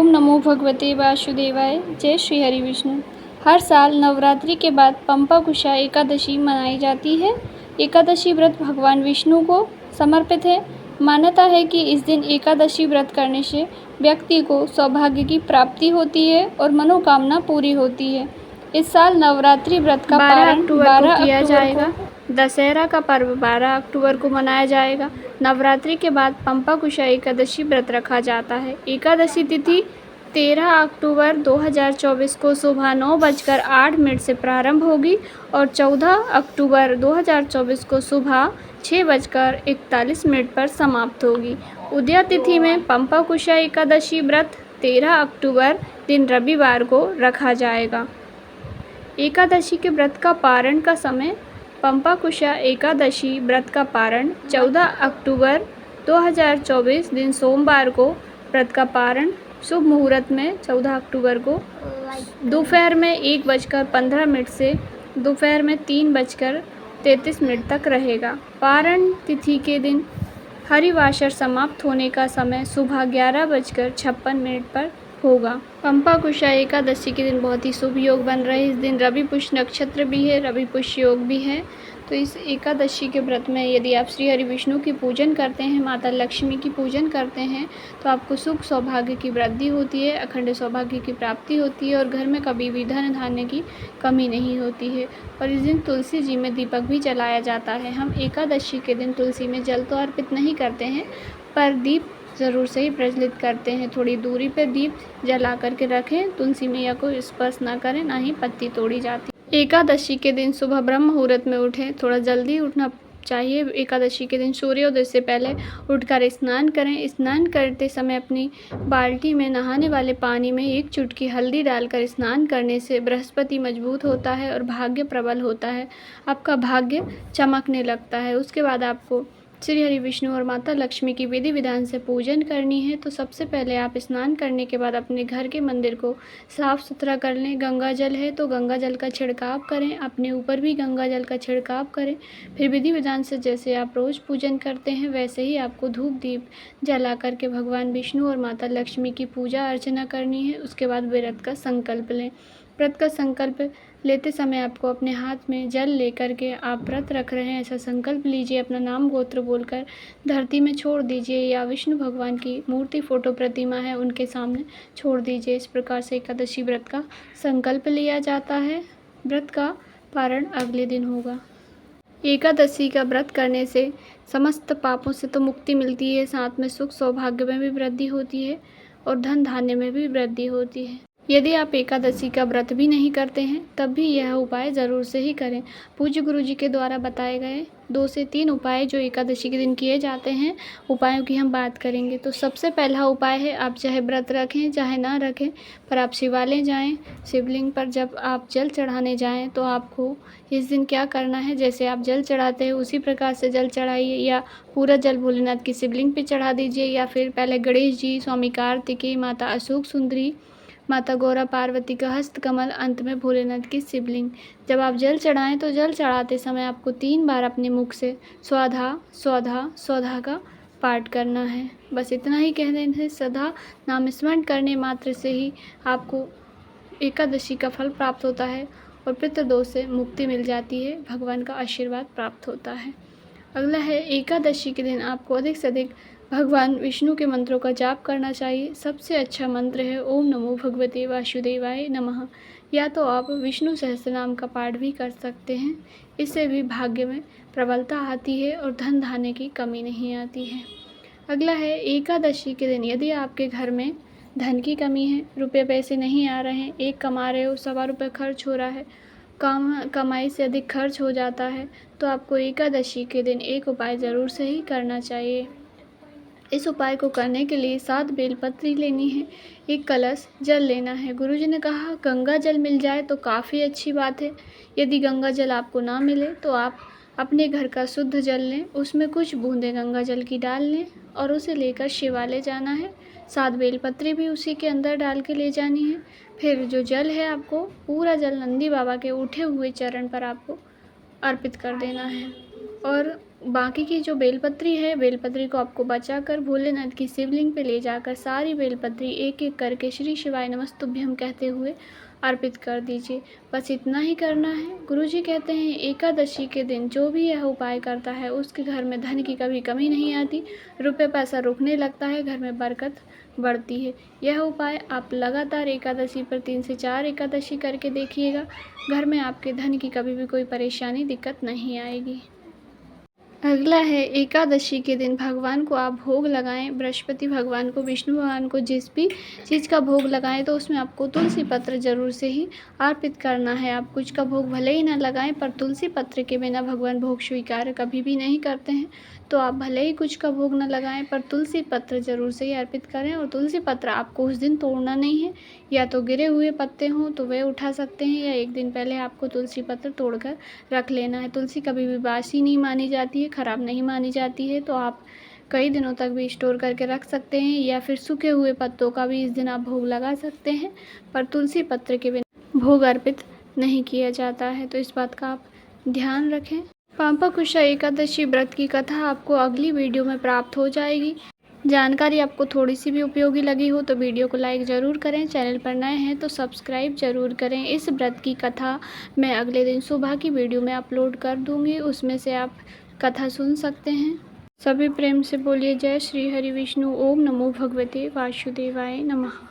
नमो भगवते वासुदेवाय। जय श्री हरि विष्णु। हर साल नवरात्रि के बाद पंपाकुशा एकादशी मनाई जाती है। एकादशी व्रत भगवान विष्णु को समर्पित है। मान्यता है कि इस दिन एकादशी व्रत करने से व्यक्ति को सौभाग्य की प्राप्ति होती है और मनोकामना पूरी होती है। इस साल नवरात्रि व्रत का पारण 12 अक्टूबर जाएगा। दशहरा का पर्व 12 अक्टूबर को मनाया जाएगा। नवरात्रि के बाद पंपाकुशा एकादशी व्रत रखा जाता है। एकादशी तिथि 13 अक्टूबर 2024 को सुबह 9:08 से प्रारंभ होगी और 14 अक्टूबर 2024 को सुबह 6:41 पर समाप्त होगी। उदया तिथि में पंपाकुशा एकादशी व्रत 13 अक्टूबर दिन रविवार को रखा जाएगा। एकादशी के व्रत का पारण का समय पंपाकुशा एकादशी व्रत का पारण 14 अक्टूबर 2024 दिन सोमवार को, व्रत का पारण शुभ मुहूर्त में 14 अक्टूबर को दोपहर में 1:15 से दोपहर में 3:33 तक रहेगा। पारण तिथि के दिन हरिवासर समाप्त होने का समय सुबह 11:56 पर होगा। पंपाकुशा एकादशी के दिन बहुत ही शुभ योग बन रहे हैं। इस दिन रवि पुष्य नक्षत्र भी है, रवि पुष्य योग भी है। तो इस एकादशी के व्रत में यदि आप श्री हरि विष्णु की पूजन करते हैं, माता लक्ष्मी की पूजन करते हैं, तो आपको सुख सौभाग्य की वृद्धि होती है, अखंड सौभाग्य की प्राप्ति होती है और घर में कभी भी धन धान्य की कमी नहीं होती है। और इस दिन तुलसी जी में दीपक भी जलाया जाता है। हम एकादशी के दिन तुलसी में जल तो अर्पित नहीं करते हैं, पर दीप ज़रूर से ही प्रज्वलित करते हैं। थोड़ी दूरी पर दीप जला करके रखें। तुलसी मैया को स्पर्श ना करें, ना ही पत्ती तोड़ी जाती। एकादशी के दिन सुबह ब्रह्म मुहूर्त में उठें। थोड़ा जल्दी उठना चाहिए। एकादशी के दिन सूर्योदय से पहले उठकर स्नान करें। स्नान करते समय अपनी बाल्टी में नहाने वाले पानी में 1 चुटकी हल्दी डालकर स्नान करने से बृहस्पति मजबूत होता है और भाग्य प्रबल होता है। आपका भाग्य चमकने लगता है। उसके बाद आपको श्री हरि विष्णु और माता लक्ष्मी की विधि विधान से पूजन करनी है। तो सबसे पहले आप स्नान करने के बाद अपने घर के मंदिर को साफ़ सुथरा कर लें। गंगा जल है तो गंगा जल का छिड़काव करें, अपने ऊपर भी गंगा जल का छिड़काव करें। फिर विधि विधान से जैसे आप रोज़ पूजन करते हैं वैसे ही आपको धूप दीप जला करके भगवान विष्णु और माता लक्ष्मी की पूजा अर्चना करनी है। उसके बाद व्रत का संकल्प लें। व्रत का संकल्प लेते समय आपको अपने हाथ में जल लेकर के आप व्रत रख रहे हैं ऐसा संकल्प लीजिए। अपना नाम गोत्र बोलकर धरती में छोड़ दीजिए या विष्णु भगवान की मूर्ति फोटो प्रतिमा है उनके सामने छोड़ दीजिए। इस प्रकार से एकादशी व्रत का संकल्प लिया जाता है। व्रत का पारण अगले दिन होगा। एकादशी का व्रत करने से समस्त पापों से तो मुक्ति मिलती है, साथ में सुख सौभाग्य में भी वृद्धि होती है और धन धान्य में भी वृद्धि होती है। यदि आप एकादशी का व्रत भी नहीं करते हैं तब भी यह उपाय ज़रूर से ही करें। पूज्य गुरु जी के द्वारा बताए गए 2 से 3 उपाय जो एकादशी के दिन किए जाते हैं, उपायों की हम बात करेंगे। तो सबसे पहला उपाय है, आप चाहे व्रत रखें चाहे ना रखें, पर आप शिवालय जाएं। शिवलिंग पर जब आप जल चढ़ाने जाएं तो आपको इस दिन क्या करना है, जैसे आप जल चढ़ाते हैं उसी प्रकार से जल चढ़ाइए या पूरा जल भोलेनाथ की शिवलिंग पर चढ़ा दीजिए। या फिर पहले गणेश जी, स्वामी कार्तिकेय, माता अशोक सुंदरी, माता गौरा पार्वती का हस्त कमल, अंत में भोलेनाथ की शिवलिंग। जब आप जल चढ़ाएं तो जल चढ़ाते समय आपको 3 बार अपने मुख से स्वधा स्वधा स्वधा का पाठ करना है। बस इतना ही कह देने से सदा नाम स्मरण करने मात्र से ही आपको एकादशी का फल प्राप्त होता है और पितृदोष से मुक्ति मिल जाती है, भगवान का आशीर्वाद प्राप्त होता है। अगला है, एकादशी के दिन आपको अधिक से अधिक भगवान विष्णु के मंत्रों का जाप करना चाहिए। सबसे अच्छा मंत्र है ओम नमो भगवते वासुदेवाय नमः। या तो आप विष्णु सहस्त्रनाम का पाठ भी कर सकते हैं। इससे भी भाग्य में प्रबलता आती है और धन धान्य की कमी नहीं आती है। अगला है, एकादशी के दिन यदि आपके घर में धन की कमी है, रुपये पैसे नहीं आ रहे हैं, एक कमा रहे हो, 1.25 रुपये खर्च हो रहा है, कमाई से अधिक खर्च हो जाता है, तो आपको एकादशी के दिन एक उपाय ज़रूर से ही करना चाहिए। इस उपाय को करने के लिए 7 बेलपत्री लेनी है, 1 कलश जल लेना है। गुरुजी ने कहा गंगा जल मिल जाए तो काफ़ी अच्छी बात है। यदि गंगा जल आपको ना मिले तो आप अपने घर का शुद्ध जल लें, उसमें कुछ बूंदें गंगा जल की डाल लें और उसे लेकर शिवालय जाना है। 7 बेलपत्री भी उसी के अंदर डाल के ले जानी है। फिर जो जल है आपको पूरा जल नंदी बाबा के उठे हुए चरण पर आपको अर्पित कर देना है और बाकी की जो बेलपत्री है, बेलपत्री को आपको बचाकर भोलेनाथ की शिवलिंग पे ले जाकर सारी बेलपत्री एक-एक करके श्री शिवाय नमस्तुभ्यं कहते हुए अर्पित कर दीजिए। बस इतना ही करना है। गुरुजी कहते हैं एकादशी के दिन जो भी यह उपाय करता है उसके घर में धन की कभी कमी नहीं आती, रुपए पैसा रुकने लगता है, घर में बरकत बढ़ती है। यह उपाय आप लगातार एकादशी पर 3 से 4 एकादशी करके देखिएगा। घर में आपके धन की कभी भी कोई परेशानी दिक्कत नहीं आएगी। अगला है एकादशी के दिन भगवान को आप भोग लगाएं। बृहस्पति भगवान को, विष्णु भगवान को जिस भी चीज़ का भोग लगाएं तो उसमें आपको तुलसी पत्र ज़रूर से ही अर्पित करना है। आप कुछ का भोग भले ही ना लगाएं पर तुलसी पत्र के बिना भगवान भोग स्वीकार कभी भी नहीं करते हैं। तो आप भले ही कुछ का भोग न लगाएं पर तुलसी पत्र ज़रूर से ही अर्पित करें। और तुलसी पत्र आपको उस दिन तोड़ना नहीं है, या तो गिरे हुए पत्ते हों तो वे उठा सकते हैं, या एक दिन पहले आपको तुलसी पत्र तोड़कर रख लेना है। तुलसी कभी भी बासी नहीं मानी जाती है, ख़राब नहीं मानी जाती है, तो आप कई दिनों तक भी स्टोर करके रख सकते हैं, या फिर सूखे हुए पत्तों का भी इस दिन आप भोग लगा सकते हैं। पर तुलसी पत्र के बिना भोग अर्पित नहीं किया जाता है, तो इस बात का आप ध्यान रखें। पांपकुशा एकादशी व्रत की कथा आपको अगली वीडियो में प्राप्त हो जाएगी। जानकारी आपको थोड़ी सी भी उपयोगी लगी हो तो वीडियो को लाइक ज़रूर करें। चैनल पर नए हैं तो सब्सक्राइब ज़रूर करें। इस व्रत की कथा मैं अगले दिन सुबह की वीडियो में अपलोड कर दूंगी, उसमें से आप कथा सुन सकते हैं। सभी प्रेम से बोलिए जय श्री हरि विष्णु। ओम नमो भगवते वासुदेवाय नमः।